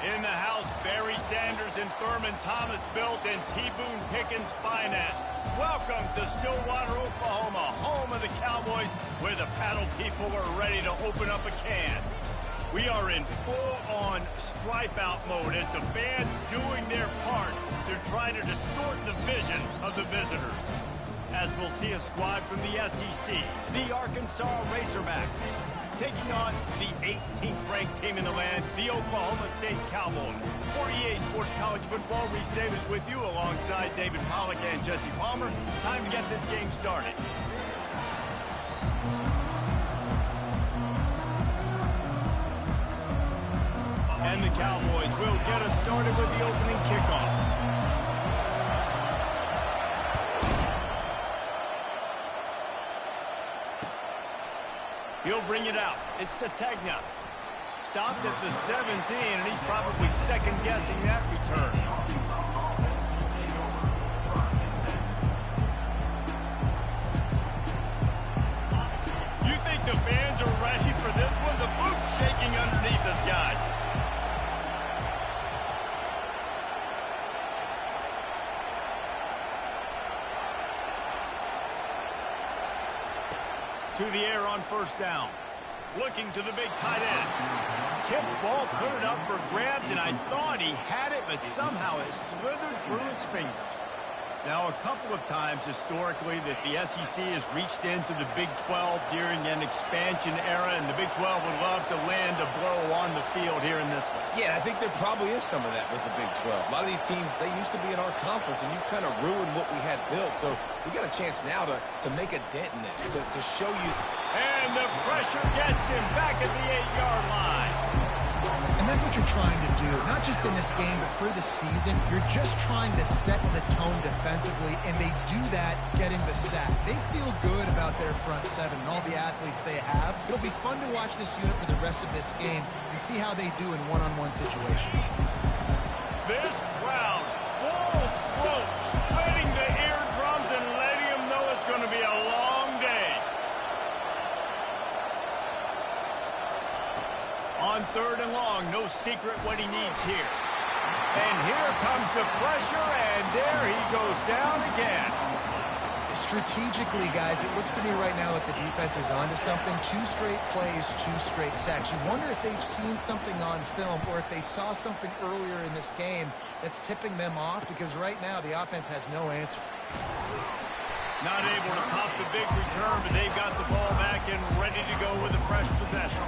In the house, Barry Sanders and Thurman Thomas built and T. Boone Pickens financed. Welcome to Stillwater, Oklahoma, home of the Cowboys, where the paddle people are ready to open up a can. We are in full-on stripe-out mode as the fans doing their part to try to distort the vision of the visitors. As we'll see a squad from the SEC, the Arkansas Razorbacks, taking on the 18th ranked team in the land, the Oklahoma State Cowboys. For EA Sports College Football, Reese Davis with you alongside David Pollack and Jesse Palmer. Time to get this game started. And the Cowboys will get us started with the opening kickoff. He'll bring it out. It's Sategna. Stopped at the 17, and he's probably second-guessing that return. You think the fans are ready for this one? The booth's shaking underneath us, guys. To the air on first down. Looking to the big tight end. Tip ball, put it up for grabs, and I thought he had it, but somehow it slithered through his fingers. Now, a couple of times historically that the SEC has reached into the Big 12 during an expansion era, and the Big 12 would love to land a blow on the field here in this one. Yeah, I think there probably is some of that with the Big 12. A lot of these teams, they used to be in our conference, and you've kind of ruined what we had built. So we got a chance now to make a dent in this, to show you. And the pressure gets him back at the 8-yard line. And that's what you're trying to do, not just in this game, but for the season. You're just trying to set the tone defensively, and they do that getting the sack. They feel good about their front seven and all the athletes they have. It'll be fun to watch this unit for the rest of this game and see how they do in one-on-one situations. This crowd, full throat, splitting the eardrums and letting them know it's going to be a long day. On third and long, no secret what he needs here. And here comes the pressure, and there he goes down again. Strategically, guys, it looks to me right now like the defense is onto something. 2 straight plays, 2 straight sacks. You wonder if they've seen something on film or if they saw something earlier in this game that's tipping them off, because right now the offense has no answer. Not able to pop the big return, but they've got the ball back and ready to go with a fresh possession.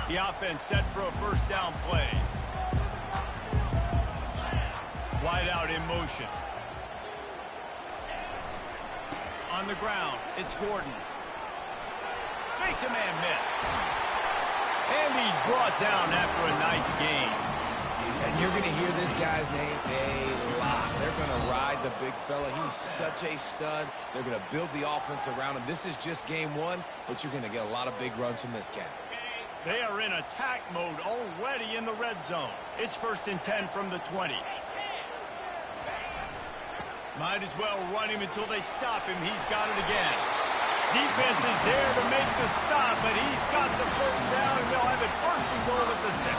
The offense set for a first down play. Wide out in motion. On the ground, it's Gordon. Makes a man miss. And he's brought down after a nice gain. And you're going to hear this guy's name a lot. They're going to ride the big fella. He's such a stud. They're going to build the offense around him. This is just game one, but you're going to get a lot of big runs from this cat. They are in attack mode already in the red zone. It's 1st and 10 from the 20. Might as well run him until they stop him. He's got it again. Defense is there to make the stop, but he's got the first down, and they'll have it 1st and goal at the 6.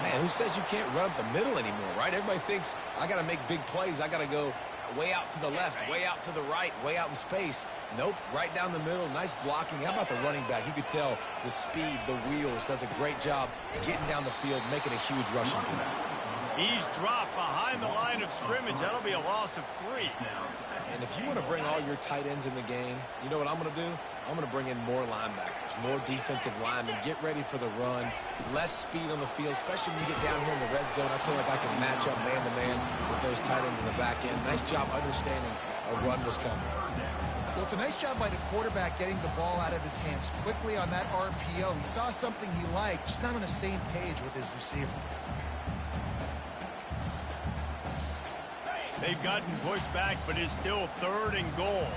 Man, who says you can't run up the middle anymore, right? Everybody thinks I got to make big plays. I got to go way out to the left, way out to the right, way out in space. Nope, right down the middle, nice blocking. How about the running back? You could tell the speed, the wheels, does a great job getting down the field, making a huge rushing play. He's dropped behind the line of scrimmage. That'll be a loss of 3. And if you want to bring all your tight ends in the game, you know what I'm going to do? I'm going to bring in more linebackers, more defensive linemen, get ready for the run, less speed on the field, especially when you get down here in the red zone. I feel like I can match up man-to-man with those tight ends in the back end. Nice job understanding a run was coming. Well, it's a nice job by the quarterback getting the ball out of his hands quickly on that RPO. He saw something he liked, just not on the same page with his receiver. They've gotten pushed back, but it's still 3rd and goal.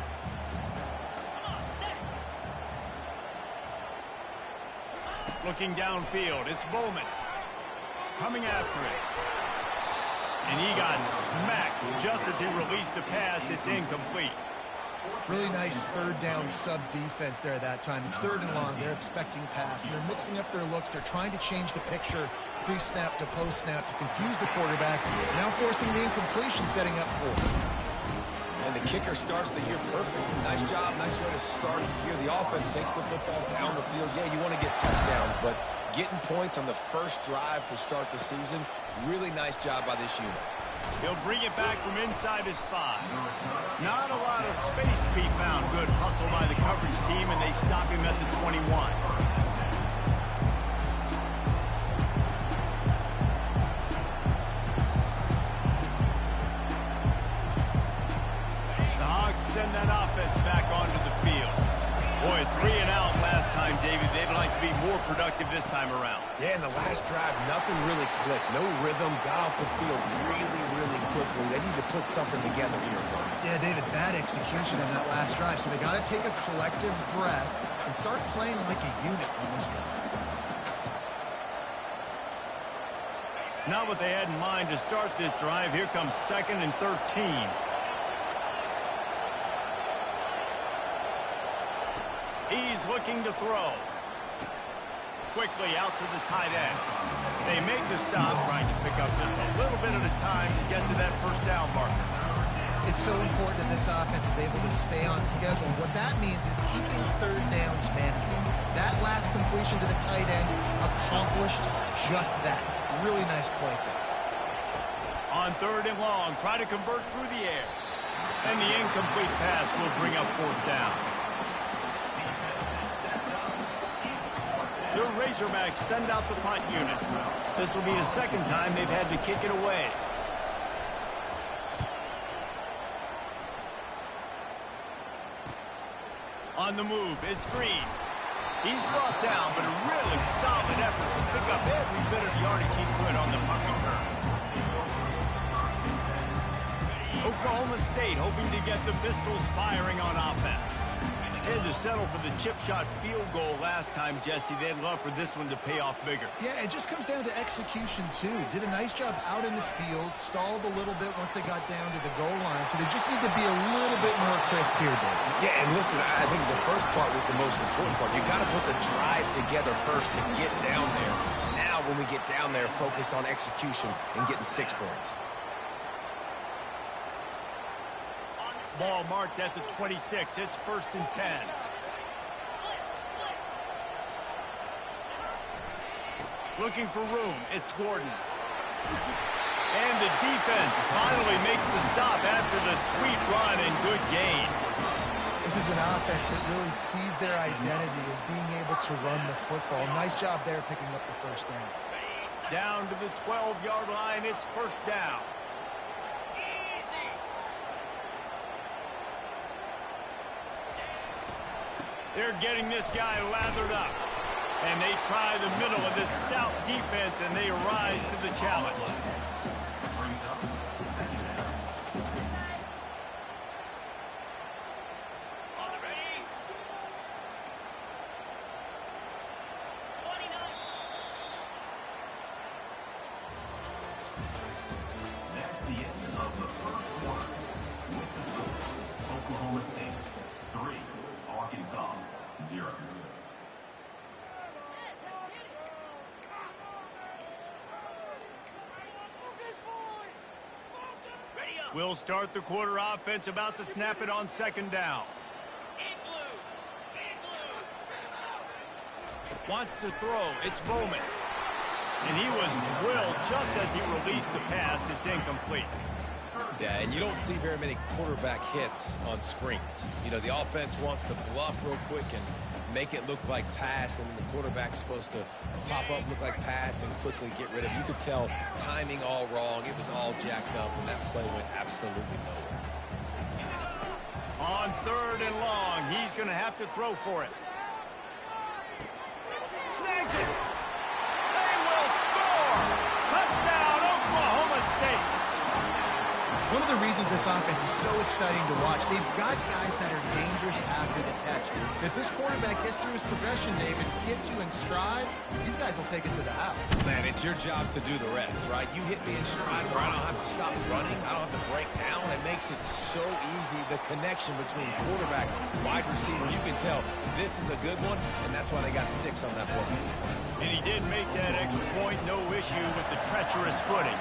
Looking downfield, it's Bowman. Coming after it. And he got smacked just as he released the pass. It's incomplete. Really nice third down sub defense there that time. It's 3rd and long. They're expecting pass, and they're mixing up their looks. They're trying to change the picture pre-snap to post-snap to confuse the quarterback, now forcing the incompletion, setting up for it. And the kicker starts the year perfect. Nice job, nice way to start the year. The offense takes the football down the field. Yeah, you want to get touchdowns, but getting points on the first drive to start the season, really nice job by this unit. He'll bring it back from inside his 5. Not a lot of space to be found. Good hustle by the coverage team, and they stop him at the 21. The Hogs send that offense back onto the field. Boy, 3 and out last time, David. They'd like to be more productive this time around. Yeah, in the last drive, nothing really clicked. No rhythm, got off the field really quickly. They need to put something together here. Yeah, David, bad execution on that last drive. So they got to take a collective breath and start playing like a unit on this one. Not what they had in mind to start this drive. Here comes 2nd and 13. He's looking to throw. Quickly out to the tight end. They make the stop, trying to pick up just a little bit at a time to get to that first down marker. It's so important that this offense is able to stay on schedule. What that means is keeping 3rd downs manageable. That last completion to the tight end accomplished just that. Really nice play there. On 3rd and long, try to convert through the air. And the incomplete pass will bring up 4th down. The Razorbacks send out the punt unit. This will be the 2nd time they've had to kick it away. On the move, it's Green. He's brought down, but a really solid effort to pick up every bit of yardage he could on the punt return. Oklahoma State hoping to get the Pistols firing on offense. And to settle for the chip shot field goal last time, Jesse, they'd love for this one to pay off bigger. Yeah, it just comes down to execution, too. Did a nice job out in the field, stalled a little bit once they got down to the goal line, so they just need to be a little bit more crisp here, Dave. Yeah, and listen, I think the first part was the most important part. You got to put the drive together first to get down there. Now, when we get down there, focus on execution and getting 6 points. Ball marked at the 26. It's 1st and 10. Looking for room. It's Gordon. And the defense finally makes the stop after the sweet run and good gain. This is an offense that really sees their identity as being able to run the football. Nice job there picking up the 1st down. Down to the 12-yard line. It's 1st down. They're getting this guy lathered up. And they try the middle of this stout defense, and they rise to the challenge. That's the end of the first quarter. With the score, Oklahoma State 3, Arkansas 0. We'll start the quarter offense, about to snap it on 2nd down. Wants to throw. It's Bowman. And he was drilled just as he released the pass. It's incomplete. Yeah, and you don't see very many quarterback hits on screens. You know, the offense wants to bluff real quick and make it look like pass, and then the quarterback's supposed to pop up, look like pass, and quickly get rid of it. You could tell timing all wrong. It was all jacked up, and that play went absolutely nowhere. On 3rd and long, he's going to have to throw for it. Snags it. They will score. Touchdown, Oklahoma State. One of the the reasons this offense is so exciting to watch. They've got guys that are dangerous after the catch. And if this quarterback gets through his progression, David, hits you in stride, these guys will take it to the house. Man, it's your job to do the rest, right? You hit me in stride where I don't have to stop running. I don't have to break down. It makes it so easy. The connection between quarterback, wide receiver, you can tell this is a good one, and that's why they got 6 on that play. And he did make that extra point, no issue with the treacherous footing.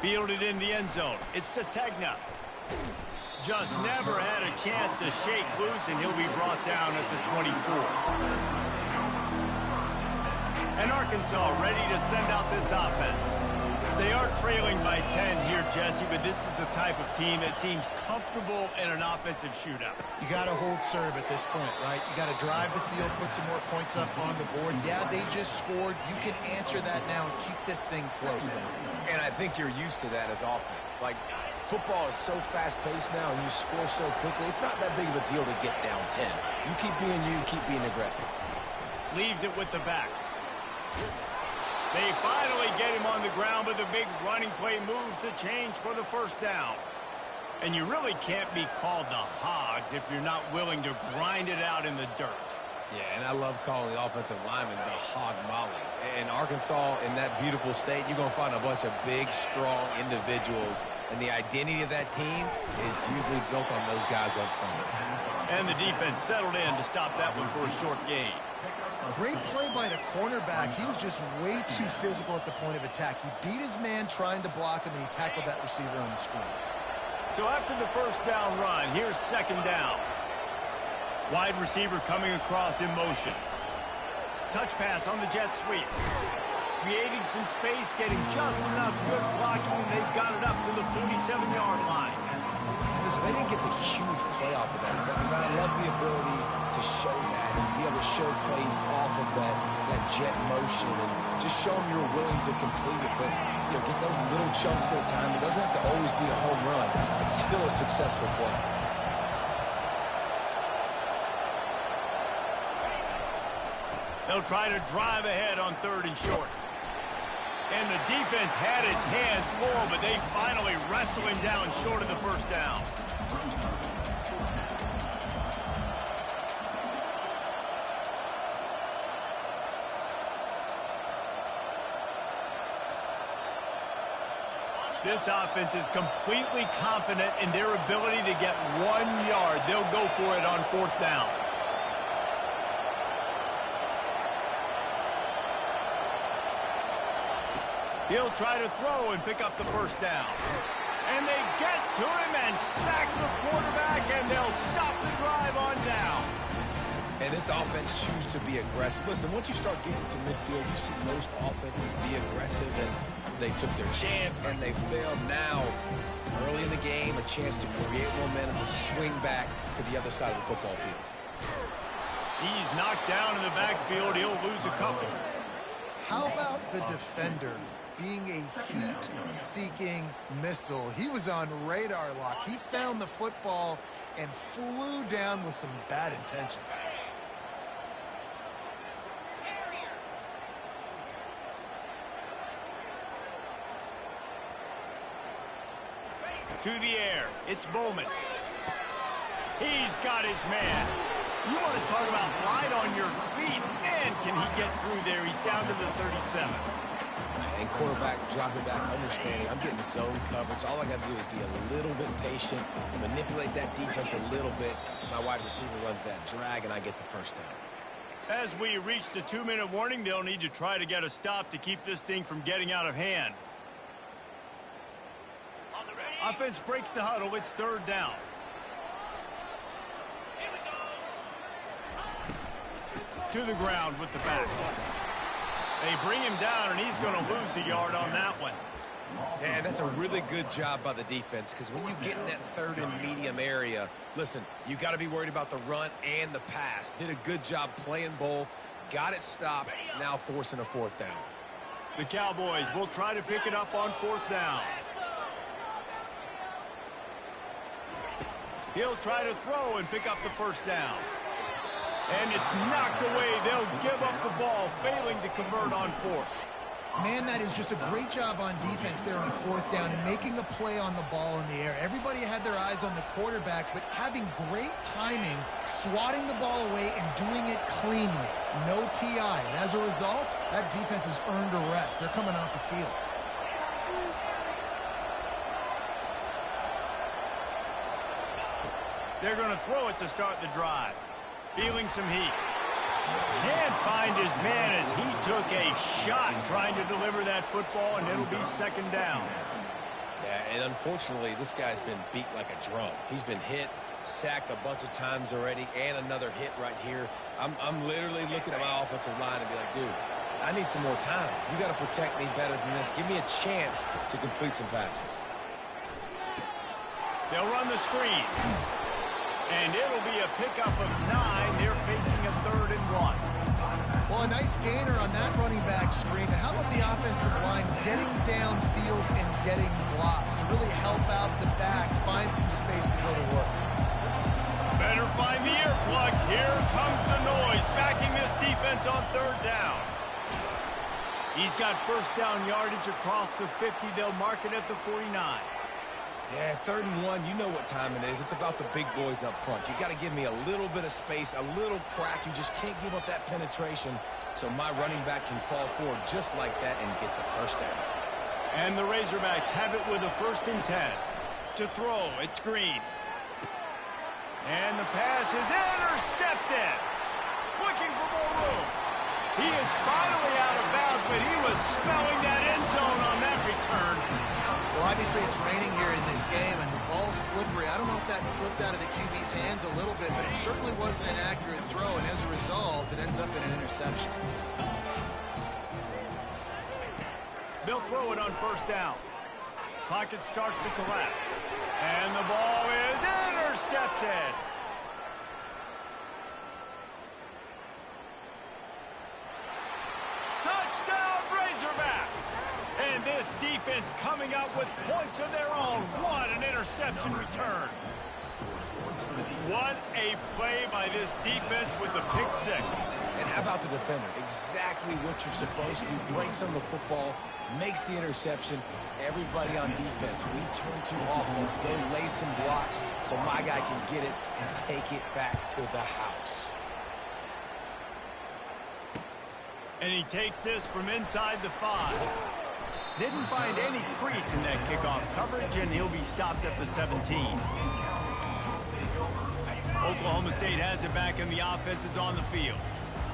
Fielded in the end zone. It's Sategna. Just never had a chance to shake loose, and he'll be brought down at the 24. And Arkansas ready to send out this offense. They are trailing by 10 here, Jesse, but this is the type of team that seems comfortable in an offensive shootout. You got to hold serve at this point, right? You got to drive the field, put some more points up on the board. Yeah, they just scored. You can answer that now and keep this thing close then. And I think you're used to that as offense. Like, football is so fast-paced now, and you score so quickly. It's not that big of a deal to get down 10. You keep being you, keep being aggressive. Leaves it with the back. They finally get him on the ground, but the big running play moves the change for the first down. And you really can't be called the Hogs if you're not willing to grind it out in the dirt. Yeah, and I love calling the offensive linemen the hog mollies. In Arkansas, in that beautiful state, you're going to find a bunch of big, strong individuals. And the identity of that team is usually built on those guys up front. And the defense settled in to stop that one for a short gain. Great play by the cornerback. He was just way too physical at the point of attack. He beat his man trying to block him, and he tackled that receiver on the screen. So after the first down run, here's second down. Wide receiver coming across in motion. Touch pass on the jet sweep. Creating some space, getting just enough good blocking, and they've got it up to the 47-yard line. Listen, they didn't get the huge play off of that, but I love the ability to show that and be able to show plays off of that jet motion and just show them you're willing to complete it. But, you know, get those little chunks at a time. It doesn't have to always be a home run. It's still a successful play. They'll try to drive ahead on 3rd and short. And the defense had its hands full, but they finally wrestle him down short of the first down. This offense is completely confident in their ability to get 1 yard. They'll go for it on 4th down. He'll try to throw and pick up the first down. And they get to him and sack the quarterback, and they'll stop the drive on down. And this offense chooses to be aggressive. Listen, once you start getting to midfield, you see most offenses be aggressive, and they took their chance, and they failed. Now, early in the game, a chance to create momentum to swing back to the other side of the football field. He's knocked down in the backfield. He'll lose a couple. How about the defender being a heat-seeking missile? He was on radar lock. He found the football and flew down with some bad intentions. To the air, it's Bowman. He's got his man. You want to talk about light on your feet. Man, can he get through there. He's down to the 37. And quarterback dropping back, understanding I'm getting zone coverage. All I got to do is be a little bit patient, manipulate that defense a little bit. My wide receiver runs that drag, and I get the first down. As we reach the 2-minute warning, they'll need to try to get a stop to keep this thing from getting out of hand. Offense breaks the huddle. It's 3rd down. To the ground with the back. They bring him down, and he's going to lose a yard on that one. Yeah, that's a really good job by the defense, because when you get in that 3rd and medium area, listen, you got to be worried about the run and the pass. Did a good job playing both, got it stopped, now forcing a 4th down. The Cowboys will try to pick it up on 4th down. He'll try to throw and pick up the first down. And it's knocked away. They'll give up the ball, failing to convert on 4th. Man, that is just a great job on defense there on fourth down, making a play on the ball in the air. Everybody had their eyes on the quarterback, but having great timing, swatting the ball away, and doing it cleanly. No PI. And as a result, that defense has earned a rest. They're coming off the field. They're going to throw it to start the drive. Feeling some heat. Can't find his man as he took a shot trying to deliver that football, and it'll be second down. Yeah, and unfortunately, this guy's been beat like a drum. He's been hit, sacked a bunch of times already, and another hit right here. I'm literally looking at my offensive line and be like, dude, I need some more time. You got to protect me better than this. Give me a chance to complete some passes. They'll run the screen. And it'll be a pickup of 9. They're facing a 3rd and 1. Well, a nice gainer on that running back screen. How about the offensive line getting downfield and getting blocks to really help out the back, find some space to go to work? Better find the earplugs. Here comes the noise, backing this defense on 3rd down. He's got first down yardage across the 50. They'll mark it at the 49. Yeah, 3rd and 1, you know what time it is. It's about the big boys up front. You got to give me a little bit of space, a little crack. You just can't give up that penetration so my running back can fall forward just like that and get the first down. And the Razorbacks have it with a 1st and 10. To throw, it's Green. And the pass is intercepted. Looking for more room. He is finally out of bounds, but he was smelling that end zone on that return. Well, obviously it's raining here in this game, and the ball's slippery. I don't know if that slipped out of the QB's hands a little bit, but it certainly wasn't an accurate throw, and as a result, it ends up in an interception. They'll throw it on 1st down. Pocket starts to collapse. And the ball is intercepted. Touchdown, Razorbacks! And this defense coming out with points of their own. What an interception return. What a play by this defense with the pick 6. And how about the defender? Exactly what you're supposed to do. Breaks on the football, makes the interception. Everybody on defense, we turn to offense, go lay some blocks so my guy can get it and take it back to the house. And he takes this from inside the 5. Didn't find any crease in that kickoff coverage, and he'll be stopped at the 17. Oklahoma State has it back, and the offense is on the field.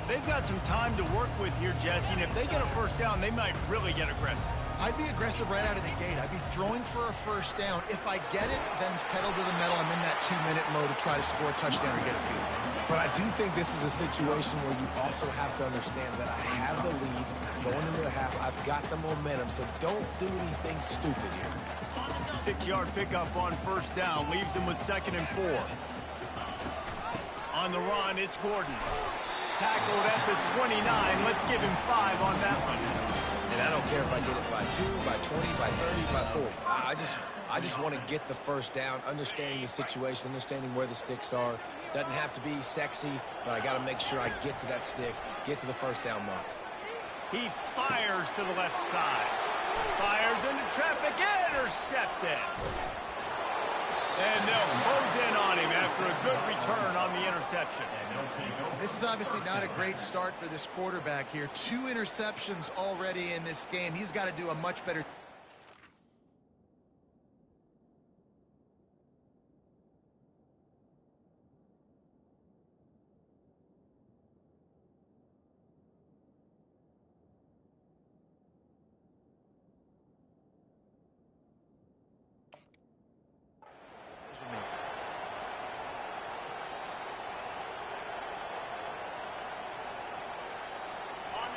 They've got some time to work with here, Jesse, and if they get a first down, they might really get aggressive. I'd be aggressive right out of the gate. I'd be throwing for a first down. If I get it, then it's pedal to the metal. I'm in that 2-minute mode to try to score a touchdown or get a field. But I do think this is a situation where you also have to understand that I have the lead going into the half. I've got the momentum, so don't do anything stupid here. 6-yard pickup on first down leaves them with 2nd and 4. On the run, it's Gordon. Tackled at the 29. Let's give him 5 on that one. And I don't care if I get it by 2, by 20, by 30, by 40. I just want to get the first down, understanding the situation, understanding where the sticks are. Doesn't have to be sexy, but I got to make sure I get to that stick, get to the first down mark. He fires to the left side. Fires into traffic, intercepted. And they'll close in on him after a good return on the interception. This is obviously not a great start for this quarterback here. 2 interceptions already in this game. He's got to do a much better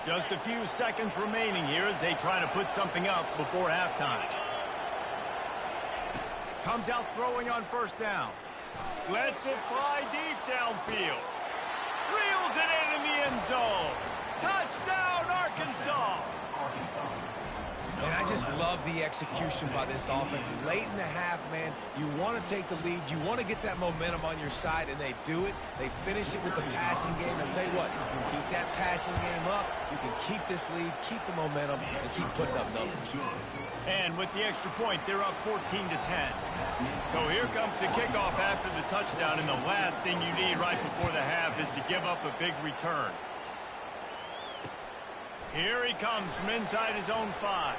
Just a few seconds remaining here as they try to put something up before halftime. Comes out throwing on first down. Lets it fly deep downfield. Reels it in the end zone. Touchdown, Arkansas! And I just love the execution by this offense. Late in the half, man, you want to take the lead. You want to get that momentum on your side, and they do it. They finish it with the passing game. I'll tell you what, if you keep that passing game up, you can keep this lead, keep the momentum, and keep putting up numbers. And with the extra point, they're up 14-10. So here comes the kickoff after the touchdown, and the last thing you need right before the half is to give up a big return. Here he comes from inside his own 5.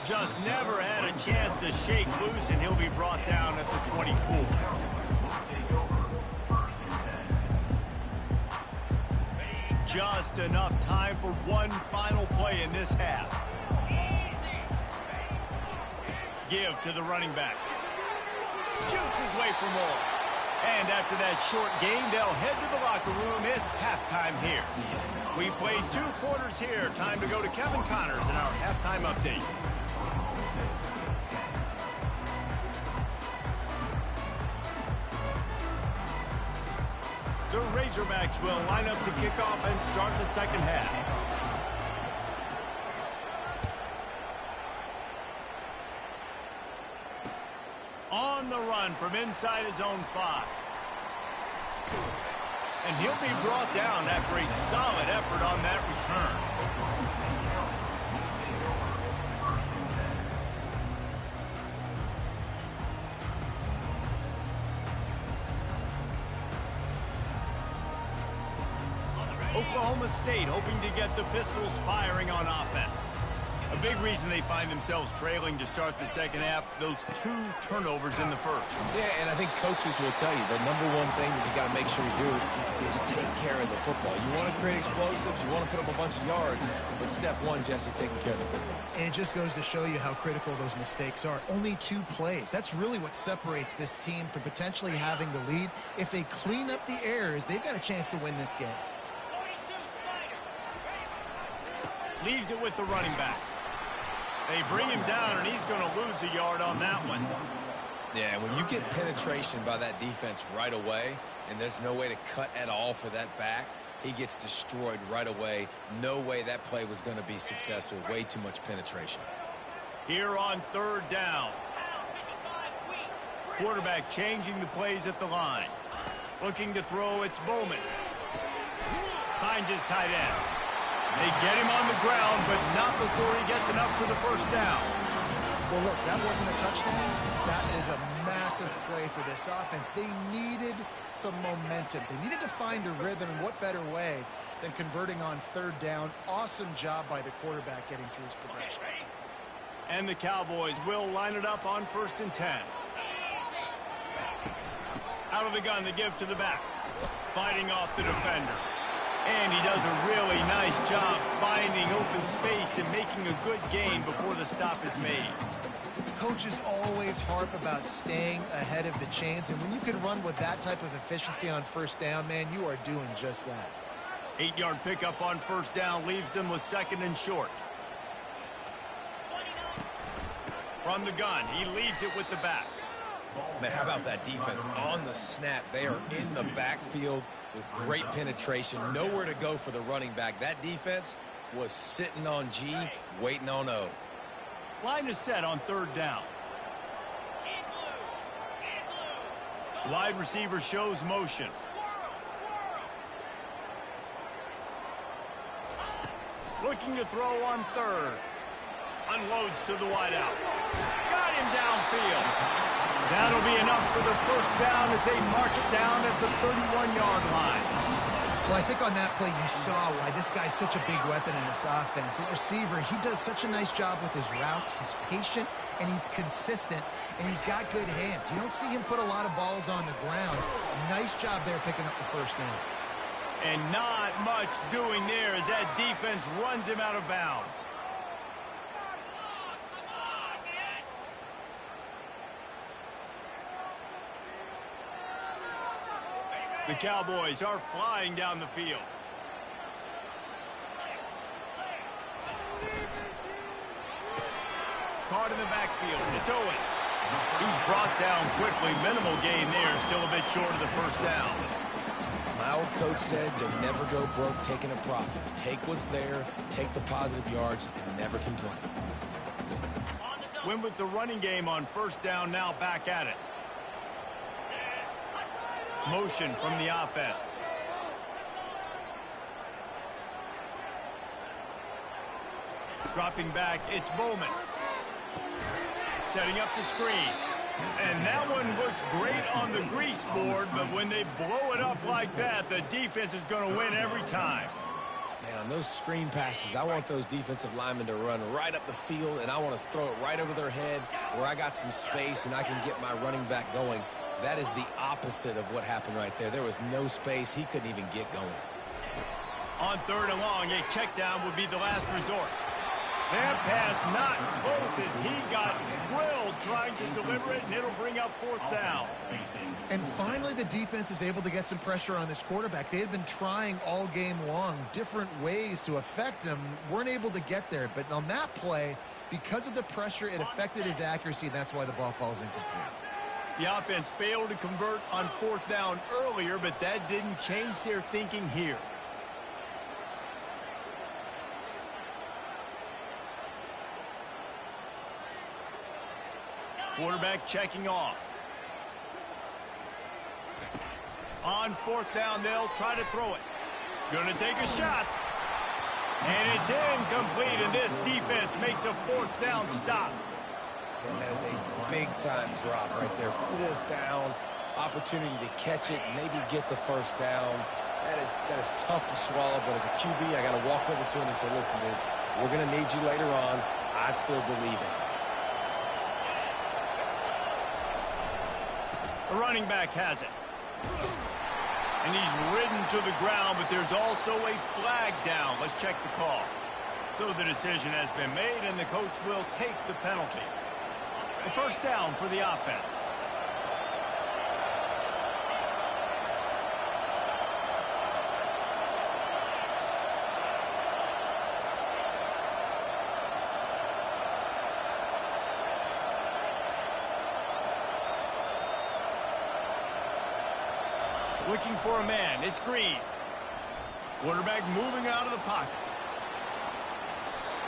Just never had a chance to shake loose, and he'll be brought down at the 24. Just enough time for one final play in this half. Give to the running back. Shoots his way for more. And after that short gain, they'll head to the locker room. It's halftime here. We played 2 quarters here. Time to go to Kevin Connors in our halftime update. The Razorbacks will line up to kick off and start the second half. On the run from inside his own 5. And he'll be brought down after a solid effort on that return. Oklahoma State hoping to get the Pistols firing on offense. A big reason they find themselves trailing to start the second half, those 2 turnovers in the first. Yeah, and I think coaches will tell you the number one thing that you got to make sure you do is take care of the football. You want to create explosives, you want to put up a bunch of yards, but step 1, Jesse, taking care of the football. And it just goes to show you how critical those mistakes are. Only 2 plays. That's really what separates this team from potentially having the lead. If they clean up the errors, they've got a chance to win this game. Leaves it with the running back. They bring him down, and he's going to lose a yard on that one. Yeah, when you get penetration by that defense right away, and there's no way to cut at all for that back, he gets destroyed right away. No way that play was going to be successful. Way too much penetration. Here on 3rd down. Quarterback changing the plays at the line. Looking to throw, it's Bowman. Finds his tight end. They get him on the ground, but not before he gets enough for the first down. Well, look, that wasn't a touchdown. That was a massive play for this offense. They needed some momentum. They needed to find a rhythm, and what better way than converting on 3rd down. Awesome job by the quarterback getting through his progression. And the Cowboys will line it up on 1st and 10. Out of the gun, the give to the back. Fighting off the defender. And he does a really nice job finding open space and making a good gain before the stop is made. Coaches always harp about staying ahead of the chains, and when you can run with that type of efficiency on 1st down, man, you are doing just that. 8-yard pickup on 1st down leaves them with 2nd and short. From the gun, he leaves it with the back. Man, how about that defense on the snap? They are in the backfield with great penetration. Nowhere to go for the running back. That defense was sitting on G, waiting on O. Line is set on 3rd down. Wide receiver shows motion. Looking to throw on 3rd. Unloads to the wideout. Got him downfield. That'll be enough for the first down as they mark it down at the 31-yard line. Well, I think on that play you saw why this guy's such a big weapon in this offense. At receiver, he does such a nice job with his routes. He's patient, and he's consistent, and he's got good hands. You don't see him put a lot of balls on the ground. Nice job there picking up the first down. And not much doing there as that defense runs him out of bounds. The Cowboys are flying down the field. Caught in the backfield. It's Owens. He's brought down quickly. Minimal gain there. Still a bit short of the first down. My old coach said you'll never go broke taking a profit. Take what's there, take the positive yards, and never complain. Win with the running game on first down, now back at it. Motion from the offense. Dropping back, it's Bowman. Setting up the screen. And that one looked great on the grease board, but when they blow it up like that, the defense is going to win every time. Man, on those screen passes, I want those defensive linemen to run right up the field, and I want to throw it right over their head where I got some space and I can get my running back going. That is the opposite of what happened right there. There was no space. He couldn't even get going. On third and long, a check down would be the last resort. That pass not close as he got drilled trying to deliver it, and it'll bring up fourth down. And finally, the defense is able to get some pressure on this quarterback. They had been trying all game long different ways to affect him, weren't able to get there. But on that play, because of the pressure, it affected his accuracy, and that's why the ball falls incomplete. The offense failed to convert on fourth down earlier, but that didn't change their thinking here. Quarterback checking off. On fourth down, they'll try to throw it. Going to take a shot. And it's incomplete, and this defense makes a fourth down stop. And that is a big-time drop right there. Fourth down, opportunity to catch it, maybe get the first down. That is tough to swallow, but as a QB, I got to walk over to him and say, listen, dude, we're going to need you later on. I still believe it. The running back has it. And he's ridden to the ground, but there's also a flag down. Let's check the call. So the decision has been made, and the coach will take the penalty. The first down for the offense. Looking for a man. It's Green. Quarterback moving out of the pocket.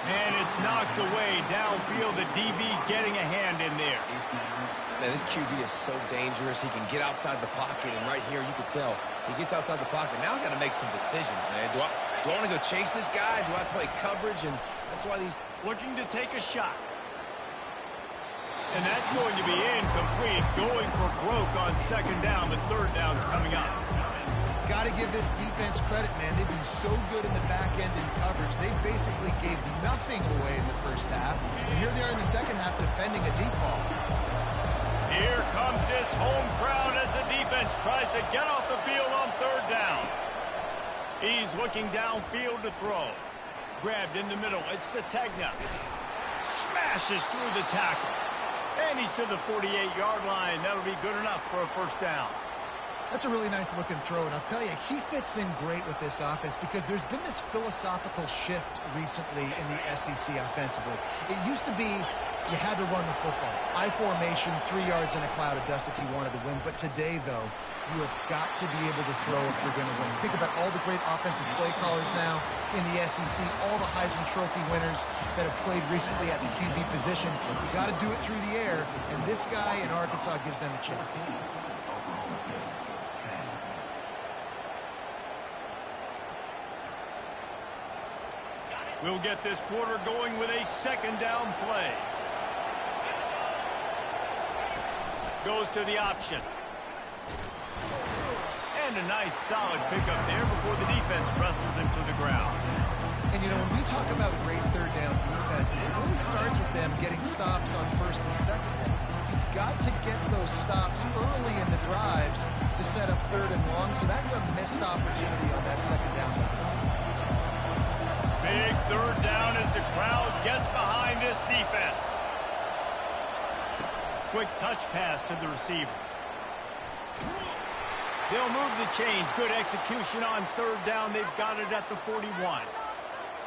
And it's knocked away downfield. The DB getting a hand in there. Man, this QB is so dangerous. He can get outside the pocket, and right here you can tell he gets outside the pocket. Now I got to make some decisions, man. Do I want to go chase this guy? Do I play coverage? And that's why these looking to take a shot. And that's going to be incomplete. Going for broke on second down, but third down's coming up. Got to give this defense credit, man. They've been so good in the back end in coverage. They basically gave nothing away in the first half. And here they are in the second half defending a deep ball. Here comes this home crowd as the defense tries to get off the field on third down. He's looking downfield to throw. Grabbed in the middle. It's Sategna. Smashes through the tackle. And he's to the 48-yard line. That'll be good enough for a first down. That's a really nice looking throw, and I'll tell you, he fits in great with this offense because there's been this philosophical shift recently in the SEC offensively. It used to be you had to run the football. I formation, 3 yards in a cloud of dust if you wanted to win. But today, though, you have got to be able to throw if you're going to win. Think about all the great offensive play callers now in the SEC, all the Heisman Trophy winners that have played recently at the QB position. You got to do it through the air, and this guy in Arkansas gives them a chance. We'll get this quarter going with a second down play. Goes to the option. And a nice solid pickup there before the defense wrestles him to the ground. And, you know, when we talk about great third down defenses, it really starts with them getting stops on first and second down. You've got to get those stops early in the drives to set up third and long, so that's a missed opportunity on that second down by this defense. Big third down as the crowd gets behind this defense. Quick touch pass to the receiver. They'll move the chains. Good execution on third down. They've got it at the 41.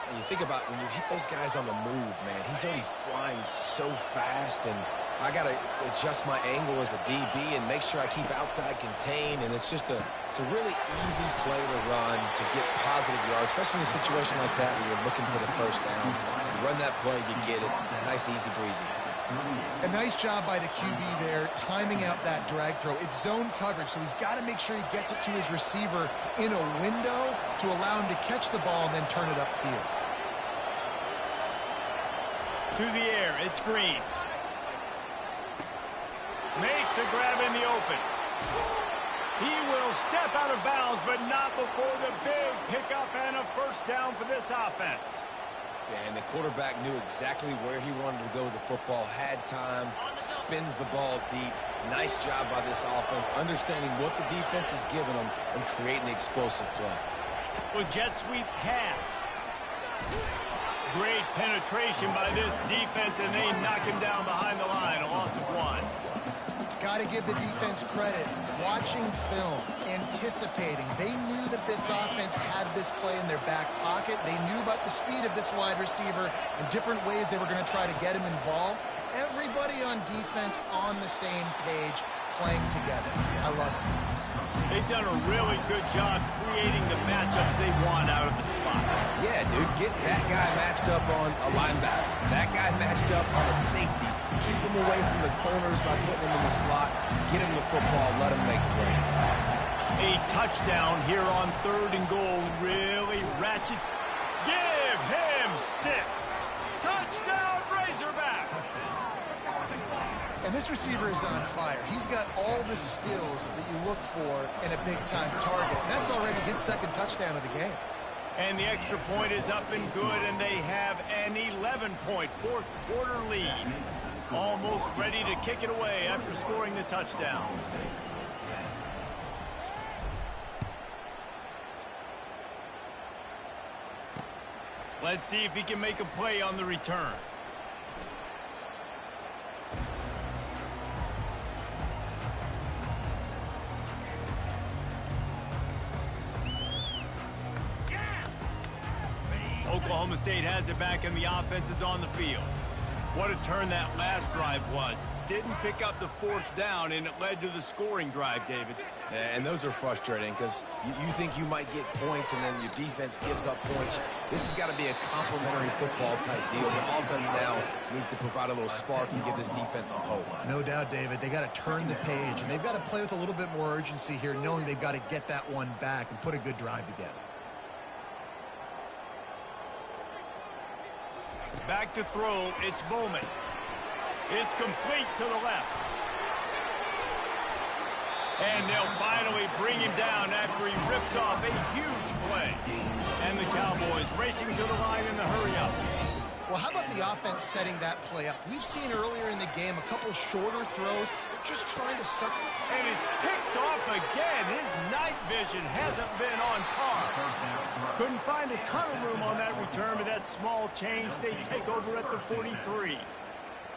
And you think about when you hit those guys on the move, man, he's already flying so fast, and I got to adjust my angle as a DB and make sure I keep outside contained, and it's just a really easy play to run to get positive yards, especially in a situation like that where you're looking for the first down. You run that play, you get it. Nice, easy breezy. A nice job by the QB there, timing out that drag throw. It's zone coverage, so he's got to make sure he gets it to his receiver in a window to allow him to catch the ball and then turn it upfield. To the air, it's Green. Makes a grab in the open. He will step out of bounds, but not before the big pickup and a first down for this offense. Yeah, and the quarterback knew exactly where he wanted to go with the football, had time, spins the ball deep. Nice job by this offense, understanding what the defense is giving them and creating the explosive play. Well, jet sweep pass. Great penetration by this defense, and they knock him down behind the line. A loss of 1. Got to give the defense credit. Watching film, anticipating. They knew that this offense had this play in their back pocket. They knew about the speed of this wide receiver and different ways they were going to try to get him involved. Everybody on defense on the same page, playing together. I love it. They've done a really good job creating the matchups they want out of the spot. Yeah, dude, get that guy matched up on a linebacker. That guy matched up on a safety. Keep him away from the corners by putting him in the slot. Get him the football. Let him make plays. A touchdown here on 3rd and goal. Really ratchet. Give him 6. Touchdown, Razorbacks. And this receiver is on fire. He's got all the skills that you look for in a big-time target. And that's already his 2nd touchdown of the game. And the extra point is up and good, and they have an 11-point 4th-quarter lead. Almost ready to kick it away after scoring the touchdown. Let's see if he can make a play on the return. Oklahoma State has it back, and the offense is on the field. What a turn that last drive was. Didn't pick up the 4th down, and it led to the scoring drive, David. Yeah, and those are frustrating because you think you might get points, and then your defense gives up points. This has got to be a complementary football type deal. The offense now needs to provide a little spark and give this defense some hope. No doubt, David. They got to turn the page, and they've got to play with a little bit more urgency here, knowing they've got to get that one back and put a good drive together. Back to throw, it's Bowman. It's complete to the left. And they'll finally bring him down after he rips off a huge play. And the Cowboys racing to the line in the hurry-up. Well, how about the offense setting that play up? We've seen earlier in the game a couple shorter throws. They're just trying to suck. And it's picked off again. His night vision hasn't been on par. Couldn't find a ton of room on that return, but that small change, they take over at the 43.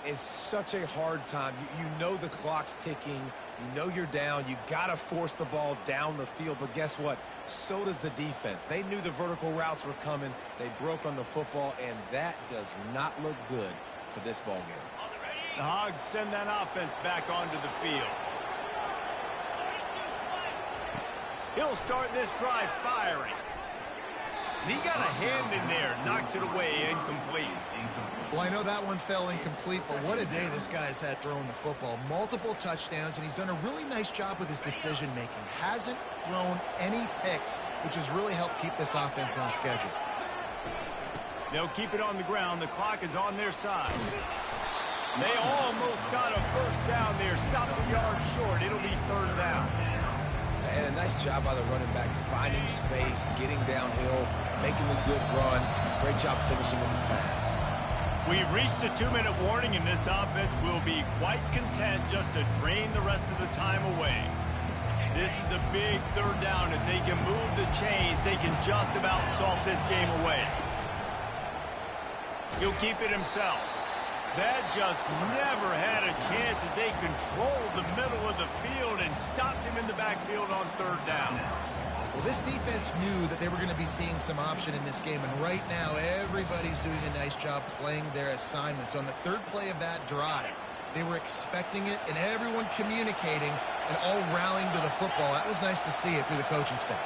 It's such a hard time. You know the clock's ticking. You know you're down. You got to force the ball down the field. But guess what? So does the defense. They knew the vertical routes were coming. They broke on the football, and that does not look good for this ball game. The Hogs send that offense back onto the field. He'll start this drive firing. And he got a hand in there, knocks it away, incomplete. Well, I know that one fell incomplete, but what a day this guy's had throwing the football. Multiple touchdowns, and he's done a really nice job with his decision-making. Hasn't thrown any picks, which has really helped keep this offense on schedule. They'll keep it on the ground. The clock is on their side. They almost got a first down there. Stopped a yard short. It'll be 3rd down. And a nice job by the running back, finding space, getting downhill, making a good run. Great job finishing with his pads. We've reached the 2-minute warning, and this offense will be quite content just to drain the rest of the time away. This is a big 3rd down. If they can move the chains, they can just about salt this game away. He'll keep it himself. That just never had a chance as they controlled the middle of the field and stopped him in the backfield on 3rd down. Well, this defense knew that they were going to be seeing some option in this game, and right now everybody's doing a nice job playing their assignments. On the 3rd play of that drive, They were expecting it, and everyone communicating and all rallying to the football. That was nice to see it through the coaching staff.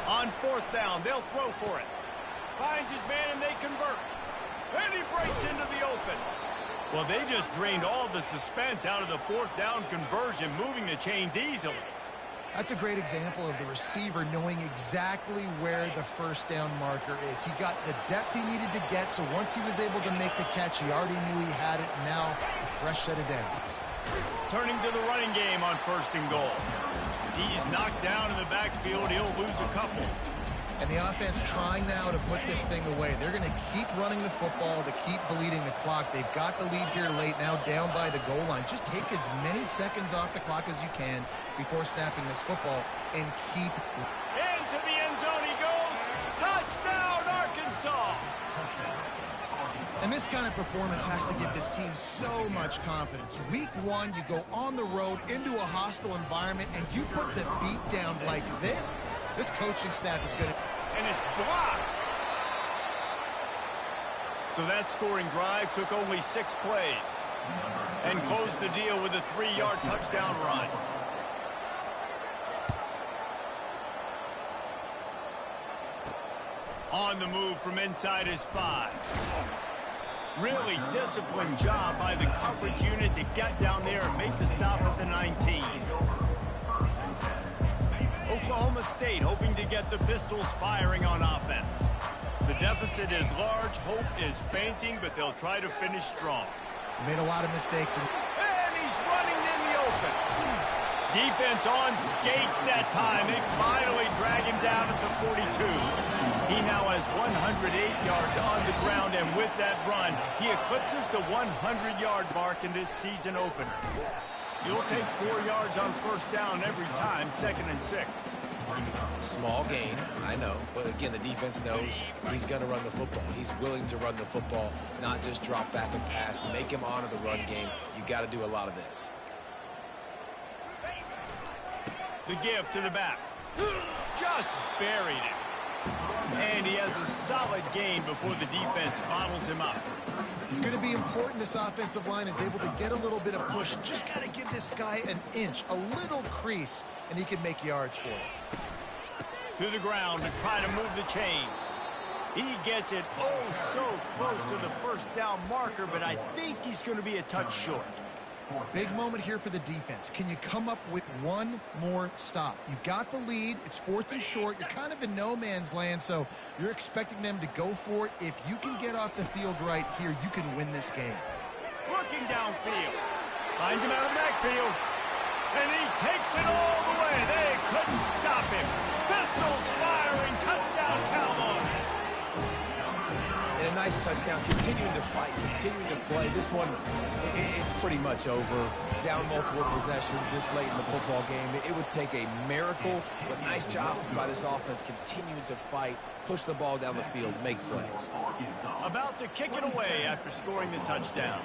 On fourth down, they'll throw for it. Finds his man, and they convert. And he breaks into the open. Well, they just drained all the suspense out of the fourth down conversion, moving the chains easily. That's a great example of the receiver knowing exactly where the first down marker is. He got the depth he needed to get, so once he was able to make the catch, he already knew he had it. Now, a fresh set of downs. Turning to the running game on first and goal. He's knocked down in the backfield. He'll lose a couple. And the offense trying now to put this thing away. They're going to keep running the football to keep bleeding the clock. They've got the lead here late, now down by the goal line. Just take as many seconds off the clock as you can before snapping this football and keep. Into the end zone he goes. Touchdown, Arkansas. And this kind of performance has to give this team so much confidence. Week one, you go on the road into a hostile environment, and you put the beat down like this. This coaching staff is going to... And it's blocked. So that scoring drive took only 6 plays and closed the deal with a 3-yard touchdown run. On the move from inside his 5. Really disciplined job by the coverage unit to get down there and make the stop at the 19. Oklahoma State hoping to get the Pistols firing on offense. The deficit is large, hope is fainting, but they'll try to finish strong. Made a lot of mistakes. And he's running in the open. Defense on skates that time. They finally drag him down at the 42. He now has 108 yards on the ground, and with that run, he eclipses the 100-yard mark in this season opener. You'll take 4 yards on first down every time, 2nd and 6. Small gain, I know. But again, the defense knows he's going to run the football. He's willing to run the football, not just drop back and pass. Make him honor the run game. You got to do a lot of this. The give to the back. Just buried it. And he has a solid gain before the defense bottles him up. It's going to be important this offensive line is able to get a little bit of push. Just got to give this guy an inch, a little crease, and he can make yards for it. To the ground to try to move the chains. He gets it oh so close to the first down marker, but I think he's going to be a touch short. Big moment here for the defense. Can you come up with one more stop? You've got the lead. It's 4th and short. You're kind of in no man's land, so you're expecting them to go for it. If you can get off the field right here, you can win this game. Looking downfield. Finds him out of the backfield. And he takes it all the way. They couldn't stop him. Pistols firing. Touchdown, Cowboys. And a nice touchdown, continuing to fight, continuing to play. This one, it's pretty much over. Down multiple possessions this late in the football game. It would take a miracle, but nice job by this offense continuing to fight, push the ball down the field, make plays. About to kick it away after scoring the touchdown.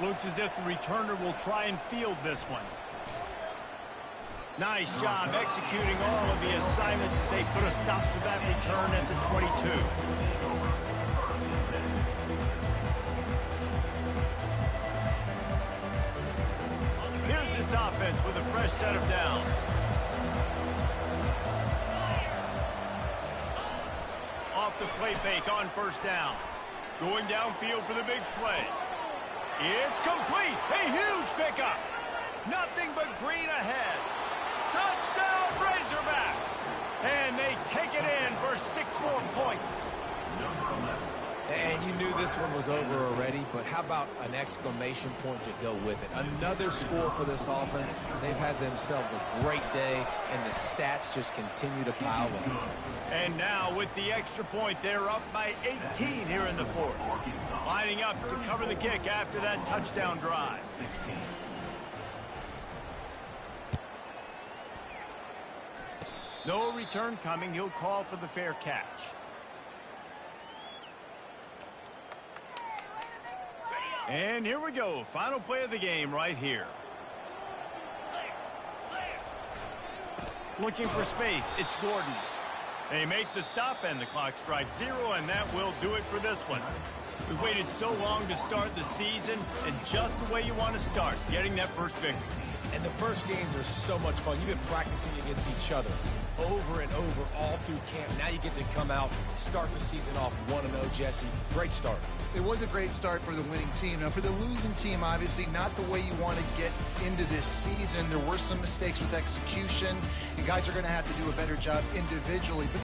Looks as if the returner will try and field this one. Nice job executing all of the assignments as they put a stop to that return at the 22. Here's this offense with a fresh set of downs. Off the play fake on first down. Going downfield for the big play. It's complete. A huge pickup. Nothing but green ahead. Touchdown, Razorbacks! And they take it in for 6 more points. And you knew this one was over already, but how about an exclamation point to go with it? Another score for this offense. They've had themselves a great day, and the stats just continue to pile up. And now with the extra point, they're up by 18 here in the 4th. Lining up to cover the kick after that touchdown drive. No return coming. He'll call for the fair catch. And here we go. Final play of the game right here. Looking for space, it's Gordon. They make the stop, and the clock strikes 0, and that will do it for this one. We waited so long to start the season, and just the way you want to start, getting that first victory. And the first games are so much fun. You've been practicing against each other over and over all through camp. Now you get to come out, start the season off 1-0, Jesse. Great start. It was a great start for the winning team. Now, for the losing team, obviously not the way you want to get into this season. There were some mistakes with execution, and guys are going to have to do a better job individually. But